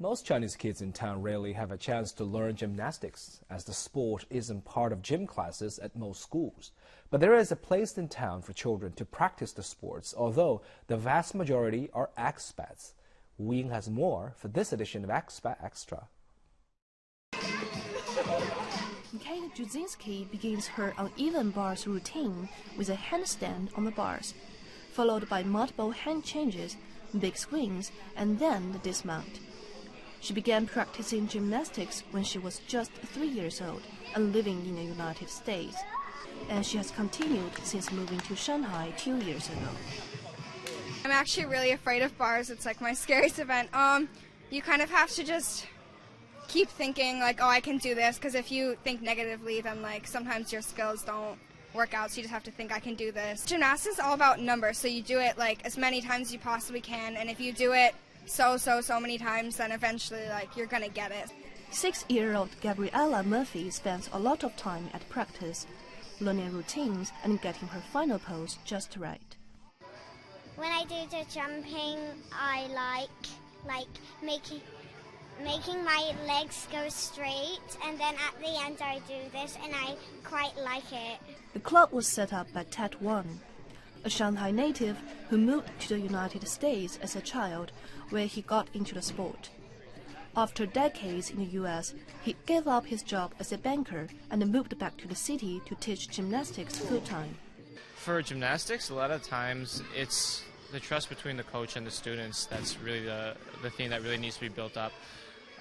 Most Chinese kids in town rarely have a chance to learn gymnastics, as the sport isn't part of gym classes at most schools. But there is a place in town for children to practice the sports, although the vast majority are expats. Ying has more for this edition of Expat Extra. Kate Juzinski begins her uneven bars routine with a handstand on the bars, followed by multiple hand changes, big swings, and then the dismount. She began practicing gymnastics when she was just 3 years old and living in the United States, and she has continued since moving to Shanghai 2 years ago. I'm actually really afraid of bars. It's like my scariest event. You kind of have to just keep thinking like, oh, I can do this, because if you think negatively, then like sometimes your skills don't work out, so you just have to think I can do this. Gymnastics is all about numbers, so you do it like as many times as you possibly can, and if you do it so many times, then eventually like you're gonna get it. 6-year-old Gabriella Murphy spends a lot of time at practice, learning routines and getting her final pose just right. When I do the jumping, I like making my legs go straight, and then at the end I do this, and I quite like it. The club was set up by Ted Wang, a Shanghai native who moved to the United States as a child, where he got into the sport. After decades in the U.S., he gave up his job as a banker and moved back to the city to teach gymnastics full-time. For gymnastics, a lot of times it's the trust between the coach and the students that's really the thing that really needs to be built up.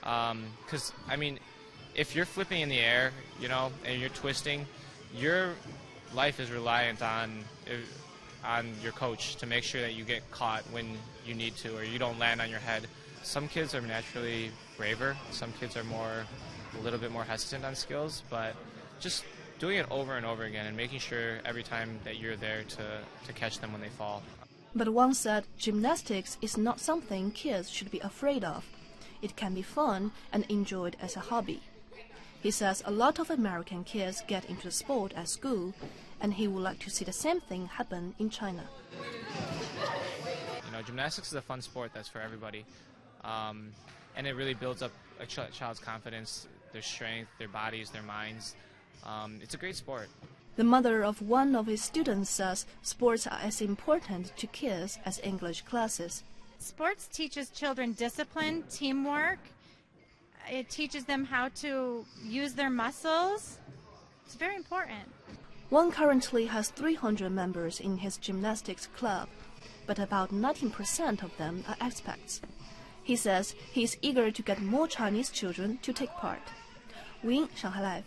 Because, I mean, if you're flipping in the air, you know, and you're twisting, your life is reliant on your coach to make sure that you get caught when you need to, or you don't land on your head. Some kids are naturally braver. Some kids are a little bit more hesitant on skills, but just doing it over and over again and making sure every time that you're there to catch them when they fall. But Wang said gymnastics is not something kids should be afraid of. It can be fun and enjoyed as a hobby. He says a lot of American kids get into the sport at school, and he would like to see the same thing happen in China. You know, gymnastics is a fun sport that's for everybody, and it really builds up a child's confidence, their strength, their bodies, their minds. It's a great sport. The mother of one of his students says sports are as important to kids as English classes. Sports teaches children discipline, teamwork. It teaches them how to use their muscles. It's very important. Wang currently has 300 members in his gymnastics club, but about 19% of them are expats. He says he is eager to get more Chinese children to take part. Ying, Shanghai Live.